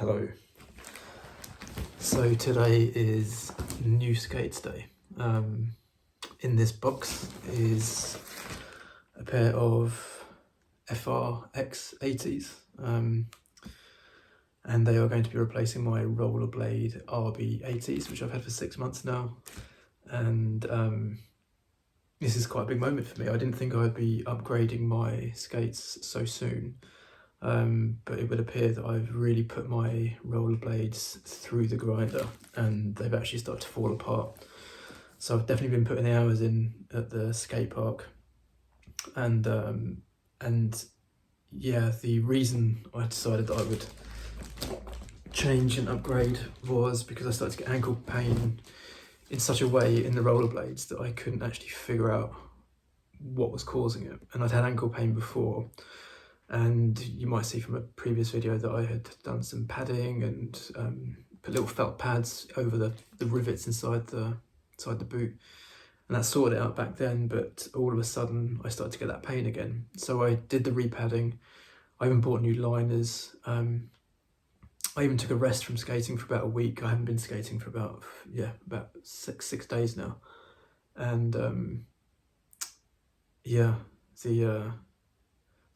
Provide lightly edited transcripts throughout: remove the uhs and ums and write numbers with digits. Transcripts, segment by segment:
Hello. So today is new skates day. In this box is a pair of FR FRX80s, and they are going to be replacing my Rollerblade RB80s, which I've had for 6 months now. And this is quite a big moment for me. I didn't think I'd be upgrading my skates so soon. But it would appear that I've really put my rollerblades through the grinder and they've actually started to fall apart. So I've definitely been putting the hours in at the skate park. And yeah, the reason I decided that I would change and upgrade was because I started to get ankle pain in such a way in the rollerblades that I couldn't actually figure out what was causing it. And I'd had ankle pain before. And you might see from a previous video that I had done some padding and put little felt pads over the rivets inside the boot. And that sorted it out back then, but all of a sudden I started to get that pain again. So I did the repadding. I even bought new liners. I even took a rest from skating for about a week. I haven't been skating for about six days now. And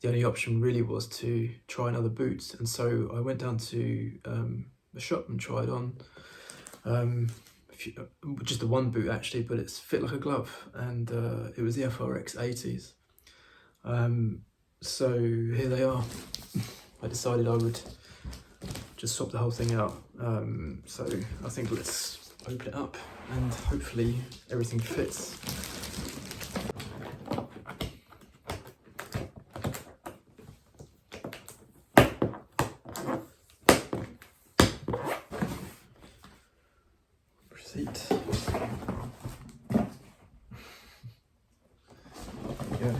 the only option really was to try another boot, and so I went down to the shop and tried on just the one boot actually, but it's fit like a glove, and it was the FR FRX80s. So here they are. I decided I would just swap the whole thing out. So I think let's open it up and hopefully everything fits. Seat. There we go.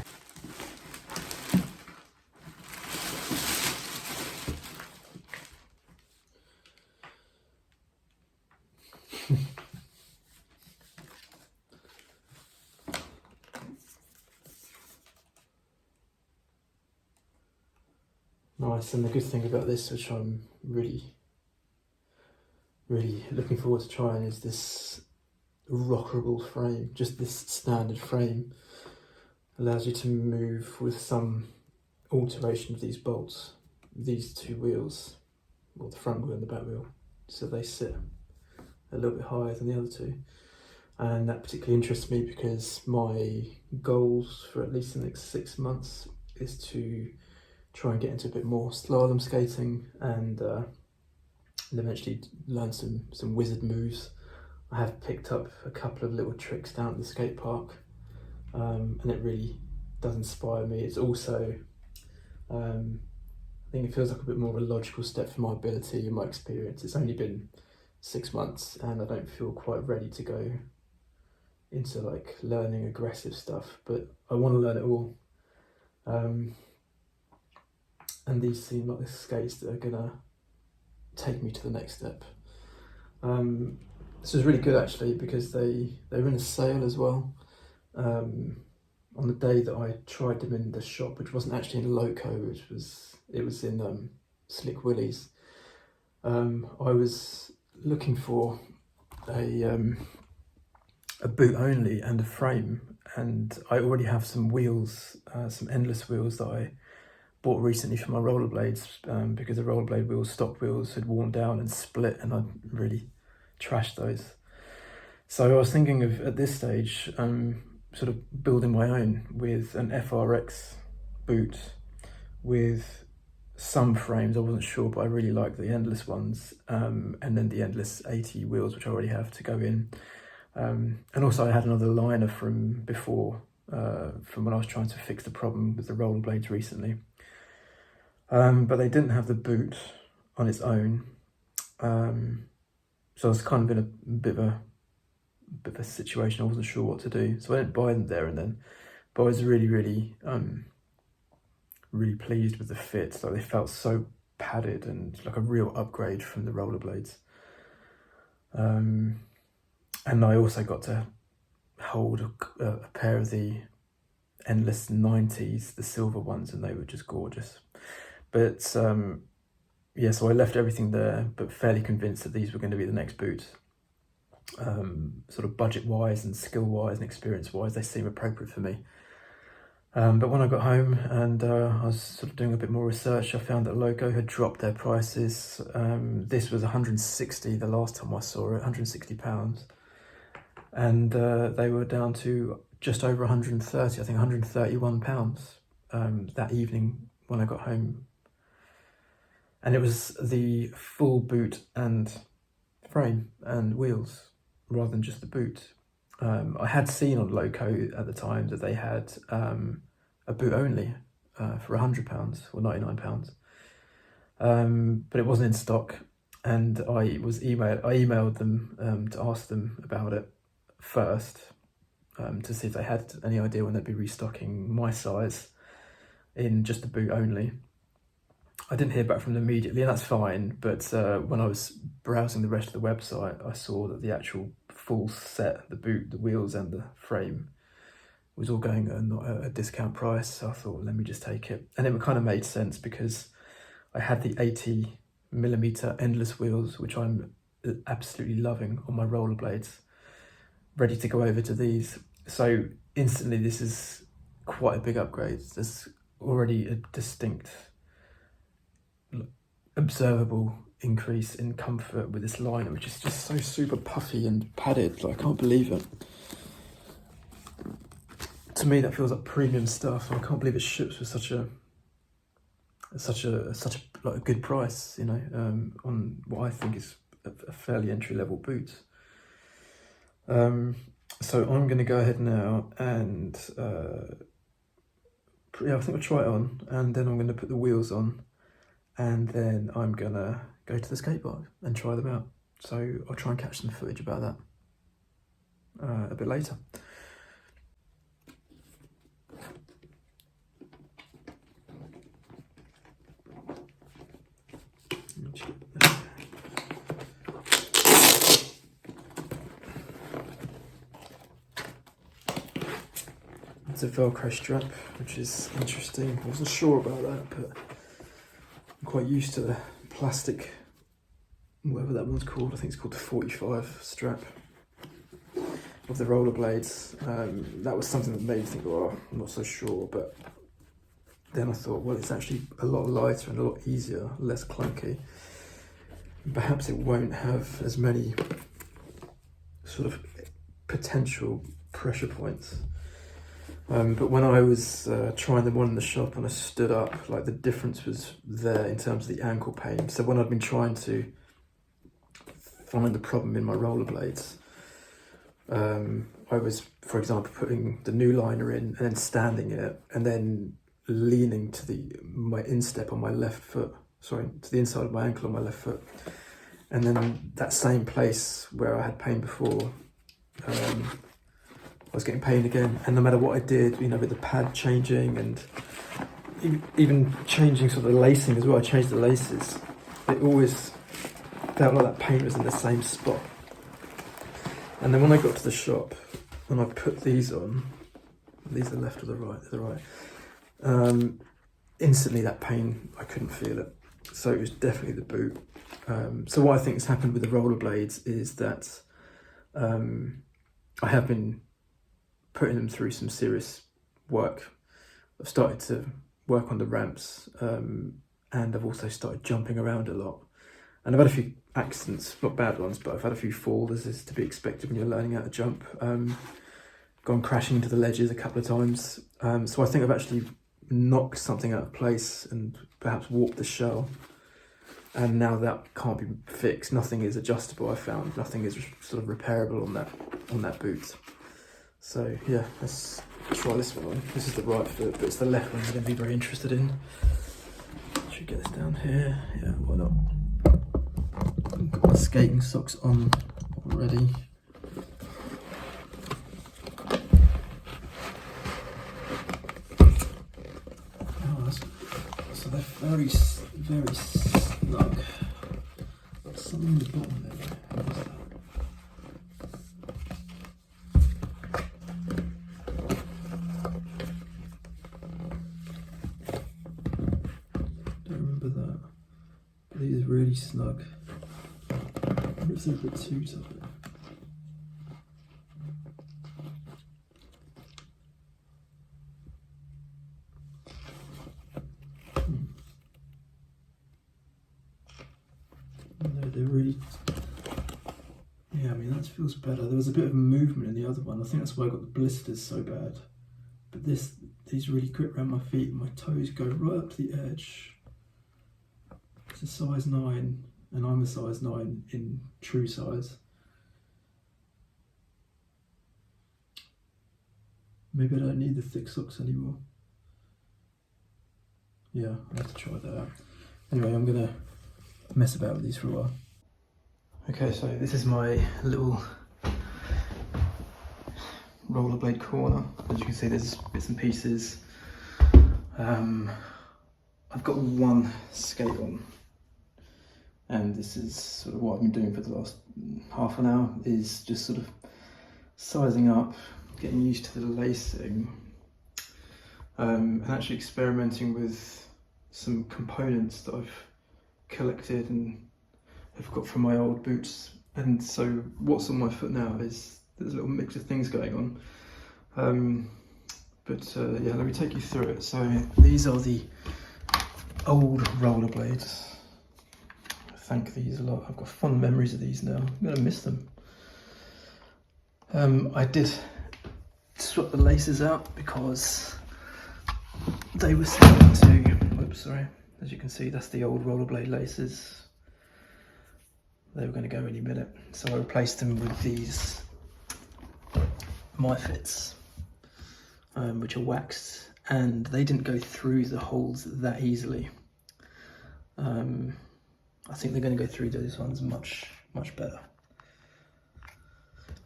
Nice, and the good thing about this, which I'm really looking forward to trying, is this rockable frame. Just this standard frame allows you to move with some alteration of these bolts, these two wheels, or the front wheel and the back wheel, so they sit a little bit higher than the other two. And that particularly interests me because my goals for at least the next 6 months is to try and get into a bit more slalom skating and eventually learn some wizard moves. I have picked up a couple of little tricks down at the skate park, and it really does inspire me. It's also, I think it feels like a bit more of a logical step for my ability and my experience. It's only been 6 months and I don't feel quite ready to go into like learning aggressive stuff, but I want to learn it all. And these seem like the skates that are gonna take me to the next step. This was really good actually because they were in a sale as well. On the day that I tried them in the shop, which wasn't actually in Loco, it was in Slick Willie's. I was looking for a boot only and a frame, and I already have some wheels, some endless wheels that I bought recently for my rollerblades, because the rollerblade wheels, stock wheels, had worn down and split, and I'd really trashed those. So I was thinking of, at this stage, sort of building my own with an FRX boot with some frames. I wasn't sure, but I really liked the endless ones, and then the endless 80 wheels, which I already have to go in. And also I had another liner from before, from when I was trying to fix the problem with the rollerblades recently. But they didn't have the boot on its own, so I was kind of in a bit of a situation. I wasn't sure what to do, so I didn't buy them there and then. But I was really pleased with the fit. Like, they felt so padded and like a real upgrade from the rollerblades. And I also got to hold a pair of the endless 90s, the silver ones, and they were just gorgeous. But yeah, so I left everything there, but fairly convinced that these were going to be the next boots. Sort of budget-wise and skill-wise and experience-wise, they seem appropriate for me. But when I got home and I was sort of doing a bit more research, I found that Logo had dropped their prices. This was 160 the last time I saw it, £160. And they were down to just over 130, I think £131 that evening when I got home. And it was the full boot and frame and wheels rather than just the boot. I had seen on Loco at the time that they had a boot only for £100 or £99, but it wasn't in stock. And I emailed them to ask them about it first, to see if they had any idea when they'd be restocking my size in just the boot only. I didn't hear back from them immediately, and that's fine, but when I was browsing the rest of the website, I saw that the actual full set, the boot, the wheels and the frame, was all going at a discount price. So I thought, let me just take it. And it kind of made sense because I had the 80mm endless wheels, which I'm absolutely loving on my rollerblades, ready to go over to these. So instantly this is quite a big upgrade. There's already a distinct observable increase in comfort with this liner, which is just so super puffy and padded. Like, I can't believe it. To me, that feels like premium stuff. I can't believe it ships with such a like a good price, you know, on what I think is a fairly entry-level boot. So I'm going to go ahead now and I think I'll try it on, and then I'm going to put the wheels on, and then I'm going to go to the skate park and try them out. So I'll try and catch some footage about that a bit later. It's a Velcro strap, which is interesting. I wasn't sure about that, but I'm quite used to the plastic, whatever that one's called. I think it's called the 45 strap of the rollerblades. That was something that made me think, oh, I'm not so sure. But then I thought, well, it's actually a lot lighter and a lot easier, less clunky. Perhaps it won't have as many sort of potential pressure points. But when I was trying them on in the shop and I stood up, like, the difference was there in terms of the ankle pain. So when I'd been trying to find the problem in my rollerblades, I was, for example, putting the new liner in and then standing in it and then leaning to my instep on my left foot, to the inside of my ankle on my left foot. And then that same place where I had pain before, I was getting pain again. And no matter what I did, you know, with the pad changing and even changing sort of the lacing as well, I changed the laces, it always felt like that pain was in the same spot. And then when I got to the shop and I put these on, these are left or the right, they're the right, instantly that pain, I couldn't feel it. So it was definitely the boot. So what I think has happened with the rollerblades is that I have been putting them through some serious work. I've started to work on the ramps, and I've also started jumping around a lot. And I've had a few accidents, not bad ones, but I've had a few falls, as is to be expected when you're learning how to jump. Gone crashing into the ledges a couple of times. So I think I've actually knocked something out of place and perhaps warped the shell. And now that can't be fixed. Nothing is adjustable, I found. Nothing is sort of repairable on that boot. So yeah, let's try this one on. This is the right foot, but it's the left one I'm going to be very interested in. Should get this down here. Yeah, why not? I've got my skating socks on already. Oh, so they're very snug. Got something in the bottom there. What is that? really snug. It's a bit too tight. No, they're really, yeah, I mean that feels better. There was a bit of movement in the other one. I think that's why I got the blisters so bad. But these really grip around my feet and my toes go right up to the edge. It's a size 9 and I'm a size 9 in true size. Maybe I don't need the thick socks anymore. Yeah, I'll have to try that out. Anyway, I'm gonna mess about with these for a while. Okay, so this is my little rollerblade corner. As you can see, there's bits and pieces. I've got one skate on, and this is sort of what I've been doing for the last half an hour, is just sort of sizing up, getting used to the lacing, and actually experimenting with some components that I've collected and have got from my old boots. And so what's on my foot now is there's a little mix of things going on. Yeah, let me take you through it. So these are the old rollerblades. I thank these a lot. I've got fond memories of these now. I'm gonna miss them. I did swap the laces out because they were starting to, oops, sorry. As you can see, that's the old rollerblade laces. They were going to go any minute, so I replaced them with these My Fits, which are waxed, and they didn't go through the holes that easily. I think they're going to go through those ones much better.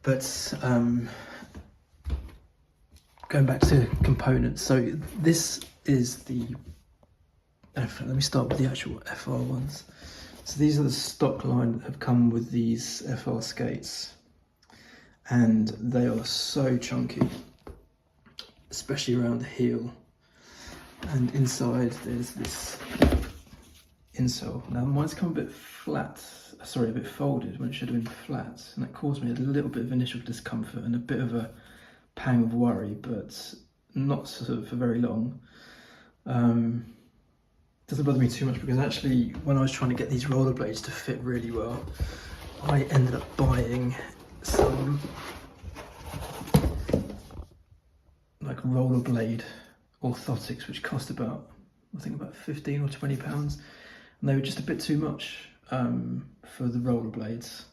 But going back to components, so this is the, let me start with the actual FR ones. So these are the stock line that have come with these FR skates, and they are so chunky, especially around the heel. And inside there's this insole. Now mine's come a bit flat, sorry, a bit folded when it should have been flat, and that caused me a little bit of initial discomfort and a bit of a pang of worry, but not sort of for very long. Doesn't bother me too much, because actually when I was trying to get these rollerblades to fit really well, I ended up buying some like rollerblade orthotics, which cost about, I think about 15 or 20 pounds, and they were just a bit too much for the rollerblades.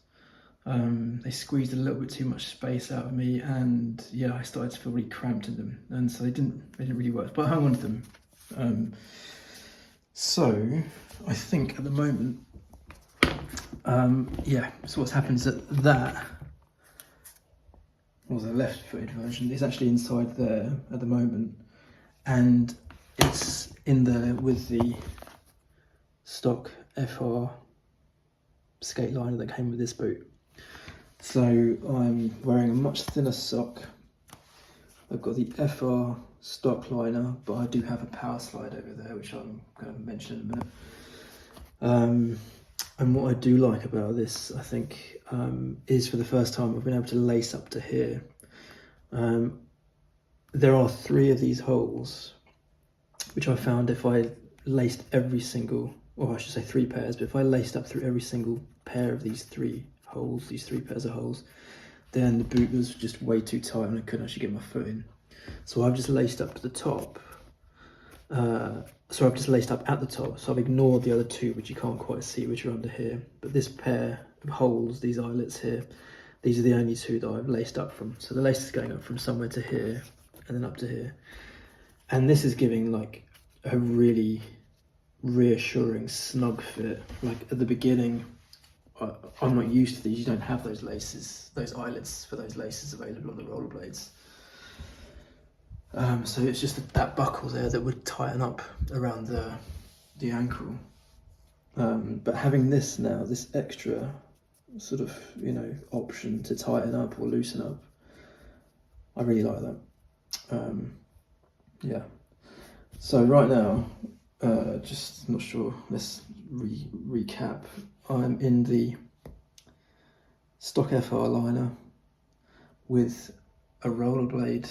They squeezed a little bit too much space out of me, and yeah, I started to feel really cramped in them, and so they didn't really work, but I hung on to them. So I think at the moment, yeah, so what's happened is that the left-footed version is actually inside there at the moment, and it's in there with the stock FR skate liner that came with this boot. So I'm wearing a much thinner sock. I've got the FR stock liner, but I do have a power slide over there, which I'm going to mention in a minute. And what I do like about this, I think, is for the first time I've been able to lace up to here. There are 3 of these holes, which I found if I laced every single, or I should say 3 pairs, but if I laced up through every single pair of these 3 holes, these 3 pairs of holes, then the boot was just way too tight and I couldn't actually get my foot in. So I've just laced up to the top. So I've just laced up at the top. So I've ignored the other 2, which you can't quite see, which are under here. But this pair of holes, these eyelets here, these are the only 2 that I've laced up from. So the lace is going up from somewhere to here and then up to here. And this is giving like a really reassuring snug fit. Like at the beginning, I'm not used to these. You don't have those laces, those eyelets for those laces available on the rollerblades. So it's just that buckle there that would tighten up around the ankle. But having this now, this extra sort of, you know, option to tighten up or loosen up, I really like that. Yeah. So right now, just not sure, let's recap. I'm in the stock FR liner with a Rollerblade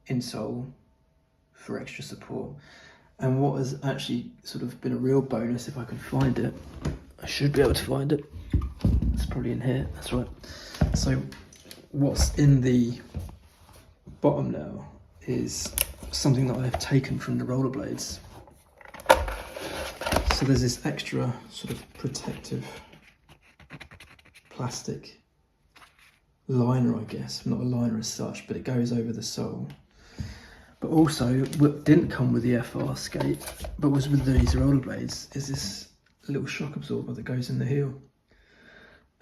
insole for extra support. And what has actually sort of been a real bonus, if I can find it, I should be able to find it. It's probably in here, that's right. So what's in the bottom now is something that I've taken from the rollerblades. So there's this extra sort of protective plastic liner, I guess, not a liner as such, but it goes over the sole. But also, what didn't come with the FR skate, but was with these rollerblades, is this little shock absorber that goes in the heel.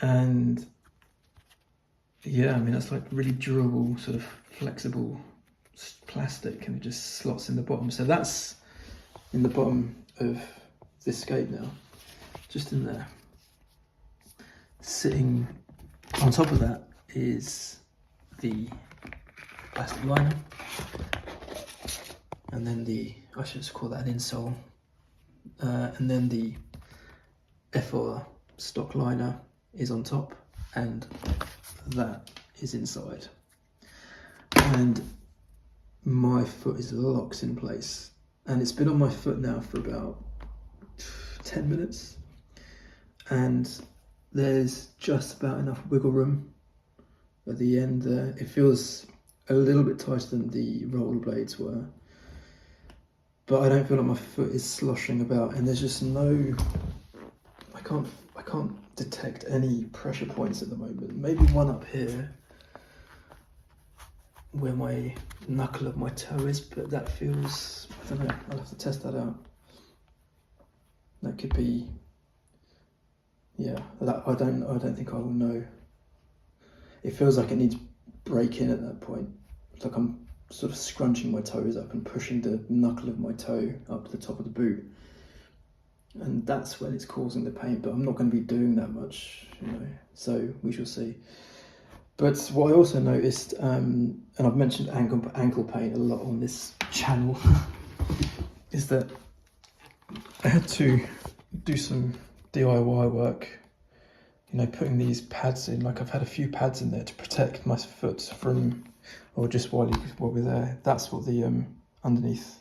And yeah, I mean, that's like really durable, sort of flexible plastic, and it just slots in the bottom. So that's in the bottom of this skate now, just in there. Sitting on top of that is the plastic liner. And then I should just call that an insole. And then the FR stock liner is on top, and that is inside. And my foot is locked in place. And it's been on my foot now for about 10 minutes. And there's just about enough wiggle room at the end there. It feels a little bit tighter than the rollerblades were. But I don't feel like my foot is sloshing about, and there's just no, I can't detect any pressure points at the moment. Maybe one up here where my knuckle of my toe is, but that feels, I don't know, I'll have to test that out. That could be, yeah, that I don't think I will know. It feels like it needs breaking at that point. It's like I'm sort of scrunching my toes up and pushing the knuckle of my toe up to the top of the boot, and that's when it's causing the pain. But I'm not going to be doing that much, you know, so we shall see. But what I also noticed, and I've mentioned ankle pain a lot on this channel, is that I had to do some DIY work, you know, putting these pads in. Like, I've had a few pads in there to protect my foot from, or just while we're there. That's what the underneath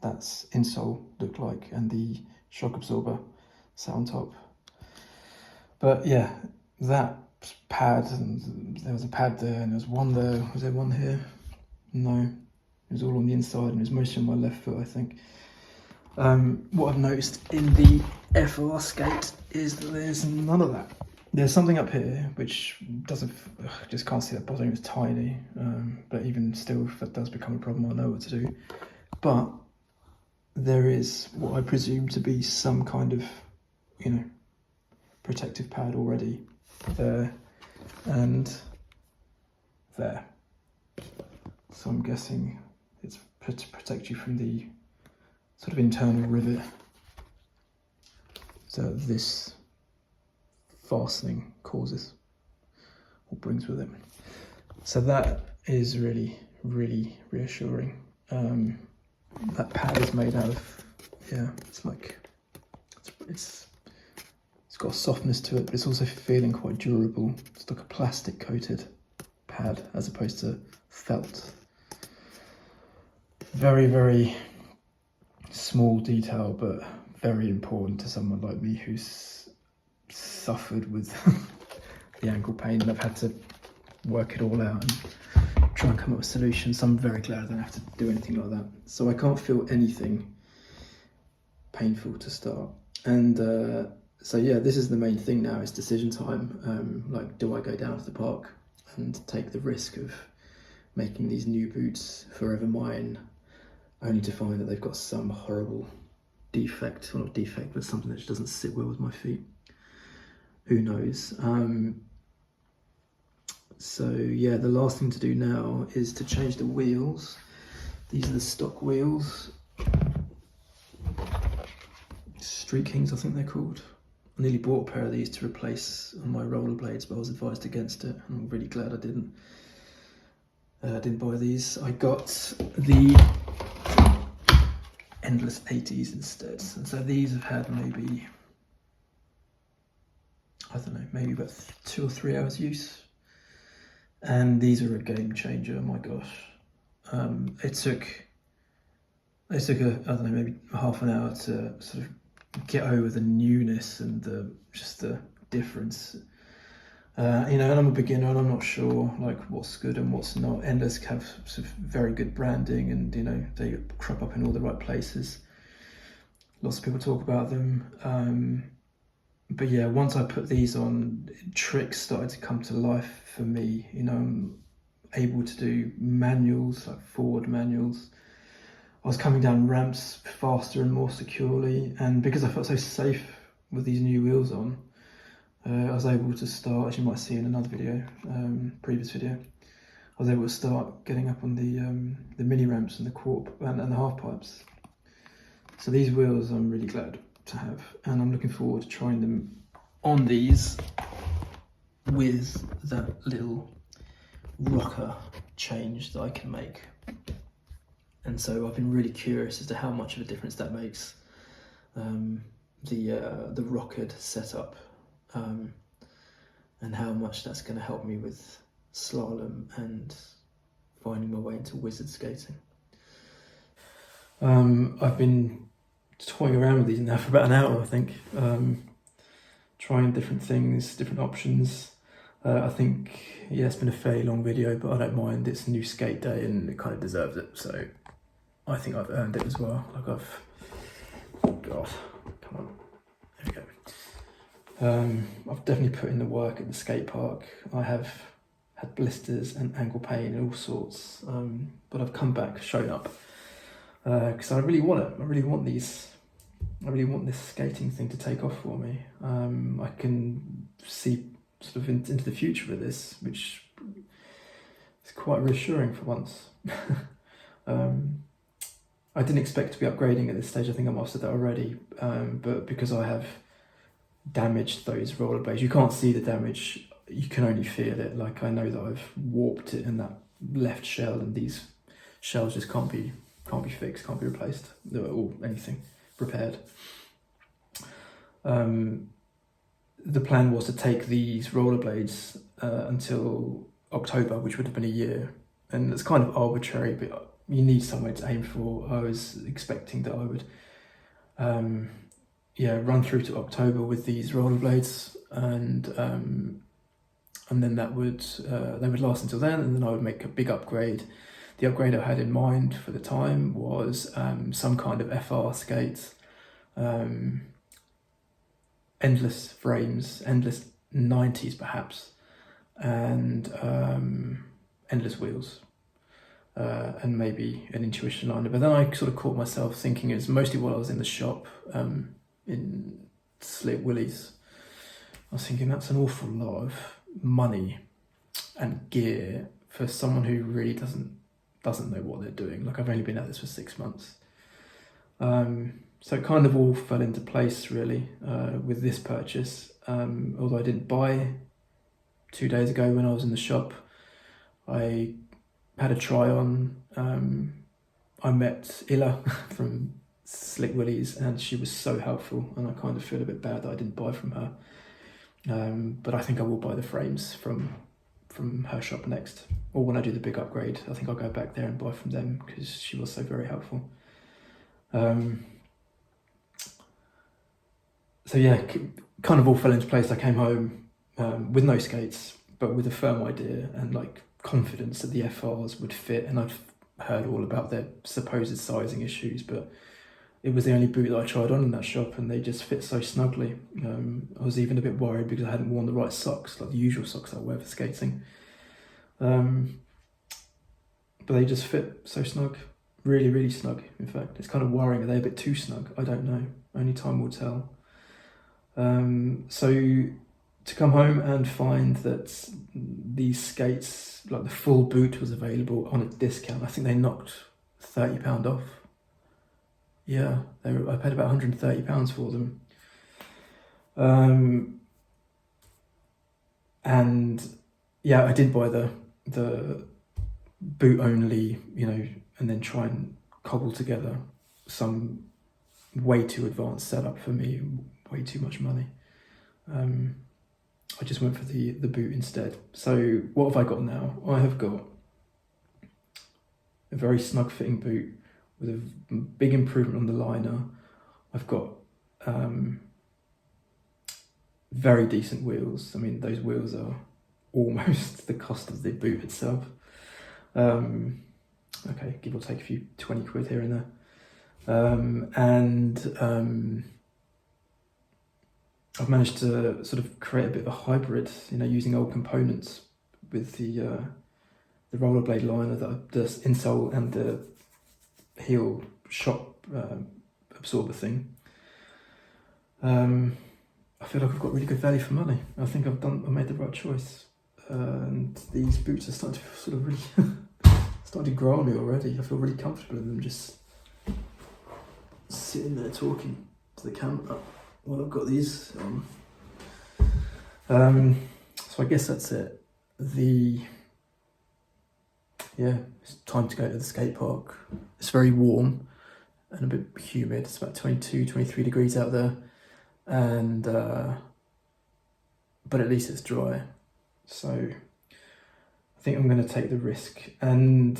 that's insole looked like, and the shock absorber sat on top. But yeah, that pad, and there was a pad there, and there was one there. Was there one here? No, it was all on the inside, and it was mostly on my left foot, I think. What I've noticed in the FR skate is that there's none of that. There's something up here which doesn't, I just can't see that bothering. It's tiny, but even still, if that does become a problem, I'll know what to do. But there is what I presume to be some kind of, you know, protective pad already there and there. So I'm guessing it's to protect you from the sort of internal rivet that this fastening causes or brings with it. So that is really, really reassuring. That pad is made out of, yeah, it's like, it's got a softness to it, but it's also feeling quite durable. It's like a plastic coated pad as opposed to felt. Very, very small detail, but very important to someone like me who's suffered with the ankle pain, and I've had to work it all out and try and come up with solutions. So I'm very glad I don't have to do anything like that. So I can't feel anything painful to start. And so yeah, this is the main thing now, is decision time. Like, do I go down to the park and take the risk of making these new boots forever mine, only to find that they've got some horrible defect, well, not defect, but something that just doesn't sit well with my feet. Who knows? So yeah, the last thing to do now is to change the wheels. These are the stock wheels. Street Kings, I think they're called. I nearly bought a pair of these to replace on my rollerblades, but I was advised against it. I'm really glad I didn't. Didn't buy these. I got the Endless 80s instead. And so these have had maybe, I don't know, maybe about 2 or 3 hours use. And these are a game changer, my gosh. It took I don't know, maybe half an hour to sort of get over the newness and just the difference. You know, and I'm a beginner and I'm not sure like what's good and what's not. Endless have sort of very good branding, and you know, they crop up in all the right places. Lots of people talk about them. But yeah, once I put these on, tricks started to come to life for me. You know, I'm able to do manuals, like forward manuals. I was coming down ramps faster and more securely, and because I felt so safe with these new wheels on, I was able to start, as you might see in another video, previous video, I was able to start getting up on the mini ramps and the quarter and the half pipes. So these wheels I'm really glad to have, and I'm looking forward to trying them on these with that little rocker change that I can make. And so I've been really curious as to how much of a difference that makes, the rockered setup, and how much that's going to help me with slalom and finding my way into wizard skating. I've been toying around with these now for about an hour, I think, trying different things, different options. I think, yeah, it's been a fairly long video, but I don't mind. It's a new skate day and it kind of deserves it, so I think I've earned it as well. Like God, come on, there we go. I've definitely put in the work at the skate park. I have had blisters and ankle pain and all sorts, but I've come back, shown up, because I really want it. I really want these. I really want this skating thing to take off for me. I can see sort of into the future with this, which is quite reassuring for once. I didn't expect to be upgrading at this stage. I think I mastered that already, but because I have damaged those rollerblades, you can't see the damage, you can only feel it. Like, I know that I've warped it in that left shell, and these shells just can't be fixed, can't be replaced, or anything repaired. The plan was to take these rollerblades until October, which would have been a year, and it's kind of arbitrary, but you need somewhere to aim for. I was expecting that I would run through to October with these rollerblades, and then that would they would last until then, and then I would make a big upgrade. The upgrade I had in mind for the time was some kind of FR skate, endless frames, endless 90s perhaps, and endless wheels, and maybe an intuition liner. But then I sort of caught myself thinking, it's mostly while I was in the shop in Slick Willie's, I was thinking that's an awful lot of money and gear for someone who really doesn't know what they're doing. Like, I've only been at this for 6 months. So it kind of all fell into place really with this purchase. Although I didn't buy 2 days ago when I was in the shop, I had a try on. I met Illa from Slick Willie's, and she was so helpful, and I kind of feel a bit bad that I didn't buy from her. But I think I will buy the frames from her shop next, or when I do the big upgrade. I think I'll go back there and buy from them because she was so very helpful. So yeah, kind of all fell into place. I came home with no skates, but with a firm idea and like confidence that the FRs would fit. And I've heard all about their supposed sizing issues, but it was the only boot that I tried on in that shop, and they just fit so snugly. I was even a bit worried because I hadn't worn the right socks, like the usual socks I wear for skating. But they just fit so snug, really, really snug. In fact, it's kind of worrying. Are they a bit too snug? I don't know. Only time will tell. So to come home and find that these skates, like the full boot, was available on a discount. I think they knocked £30 off. Yeah, I paid about £130 for them. And yeah, I did buy the boot only, you know, and then try and cobble together some way too advanced setup for me, way too much money. I just went for the boot instead. So what have I got now? I have got a very snug fitting boot with a big improvement on the liner. I've got very decent wheels. I mean, those wheels are almost the cost of the boot itself. Okay, give or take a few 20 quid here and there. I've managed to sort of create a bit of a hybrid, you know, using old components with the rollerblade liner, the insole and the heel shock absorber thing. I feel like I've got really good value for money. I think I made the right choice. And these boots are starting to sort of really starting to grow on me already. I feel really comfortable in them, just sitting there talking to the camera while I've got these on. So I guess that's it. Yeah, it's time to go to the skate park. It's very warm and a bit humid. It's about 22, 23 degrees out there. And but at least it's dry. So I think I'm going to take the risk. And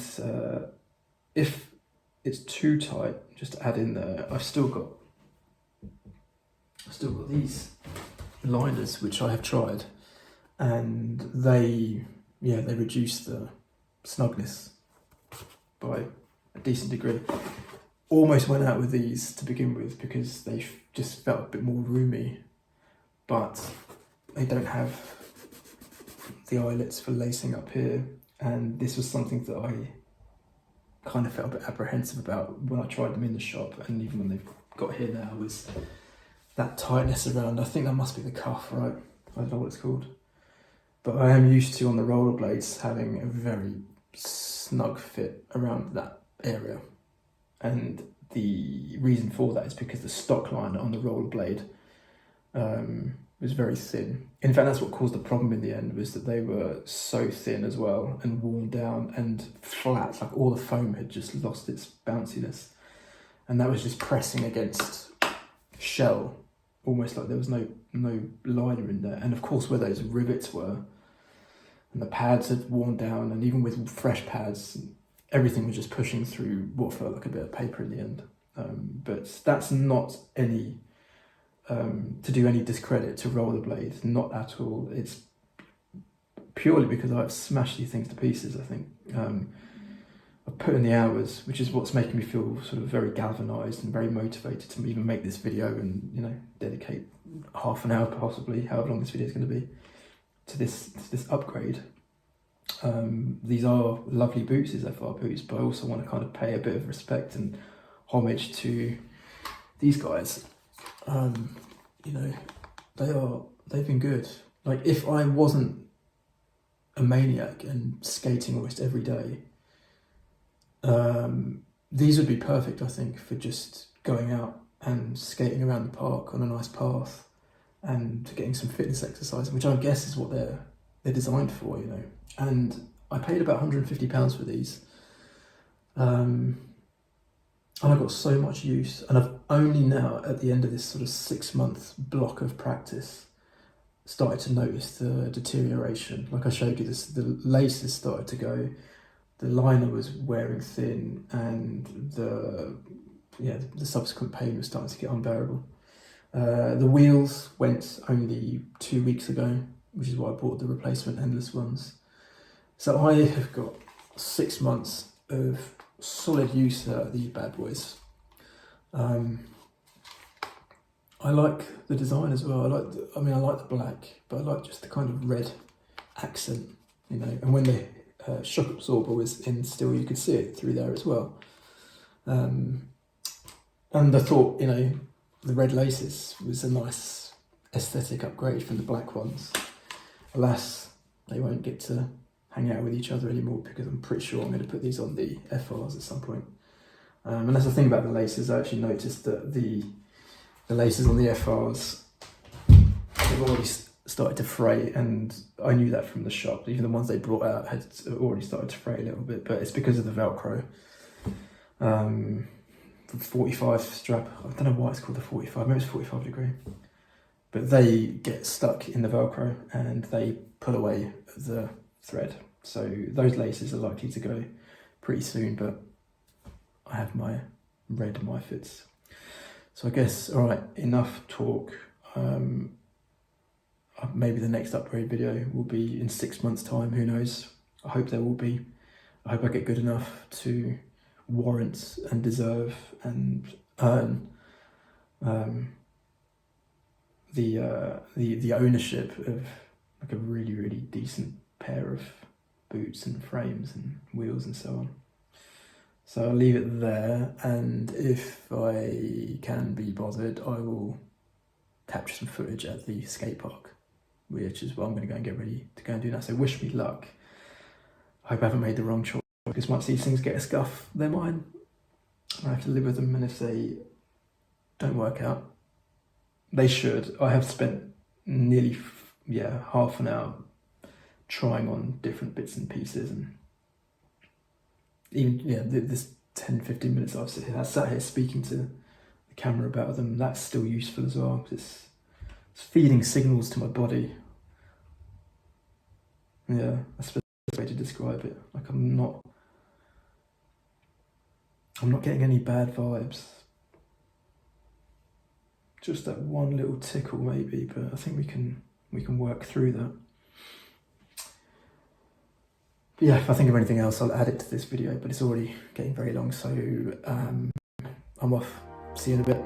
if it's too tight, just to add in there, I've still got these liners which I have tried, and they reduce the snugness by a decent degree. Almost went out with these to begin with because they just felt a bit more roomy, but they don't have the eyelets for lacing up here, and this was something that I kind of felt a bit apprehensive about when I tried them in the shop, and even when they've got here now, was that tightness around. I think that must be the cuff, right? I don't know what it's called, but I am used to on the rollerblades having a very snug fit around that area. And the reason for that is because the stock liner on the rollerblade was very thin. In fact, that's what caused the problem in the end, was that they were so thin as well and worn down and flat, like all the foam had just lost its bounciness. And that was just pressing against shell, almost like there was no liner in there. And of course, where those rivets were, and the pads had worn down, and even with fresh pads, everything was just pushing through what felt like a bit of paper in the end. But that's not any, to do any discredit to rollerblades, not at all. It's purely because I've smashed these things to pieces, I think. I've put in the hours, which is what's making me feel sort of very galvanised and very motivated to even make this video and, you know, dedicate half an hour possibly, however long this video is going to be, to this upgrade. These are lovely boots, these FR boots, but I also want to kind of pay a bit of respect and homage to these guys. You know, they've been good. Like, if I wasn't a maniac and skating almost every day, these would be perfect, I think, for just going out and skating around the park on a nice path and getting some fitness exercise, which I guess is what they're designed for, you know. And I paid about £150 for these, and I got so much use, and I've only now, at the end of this sort of 6-month block of practice, started to notice the deterioration. Like I showed you, the laces started to go, the liner was wearing thin, and the subsequent pain was starting to get unbearable. The wheels went only 2 weeks ago, which is why I bought the replacement endless ones. So I have got 6 months of solid use out of these bad boys. I like the design as well. I like the black, but I like just the kind of red accent, you know. And when the shock absorber was in still, you could see it through there as well. And I thought, you know, the red laces was a nice aesthetic upgrade from the black ones. Alas, they won't get to hang out with each other anymore, because I'm pretty sure I'm going to put these on the FRs at some point. And that's the thing about the laces. I actually noticed that the laces on the FRs have already started to fray, and I knew that from the shop. Even the ones they brought out had already started to fray a little bit, but it's because of the Velcro. 45 strap. I don't know why it's called the 45, maybe it's 45 degree. But they get stuck in the Velcro and they pull away the thread. So those laces are likely to go pretty soon, but I have my red MyFits. So I guess, all right, enough talk. Maybe the next upgrade video will be in 6 months' time, who knows? I hope there will be. I hope I get good enough to warrant and deserve and earn the ownership of like a really, really decent pair of boots and frames and wheels and so on. So I'll leave it there, and if I can be bothered, I will capture some footage at the skate park, which is what I'm going to go and get ready to go and do now. So wish me luck. I hope I haven't made the wrong choice, because once these things get a scuff, they're mine. I have to live with them, and if they don't work out, they should. I have spent nearly, half an hour trying on different bits and pieces, and even, this 10-15 minutes I've sat here speaking to the camera about them, that's still useful as well, because it's feeding signals to my body. Yeah, that's the best way to describe it. Like I'm not getting any bad vibes. Just that one little tickle maybe, but I think we can work through that. But yeah, if I think of anything else, I'll add it to this video, but it's already getting very long, so I'm off. See you in a bit.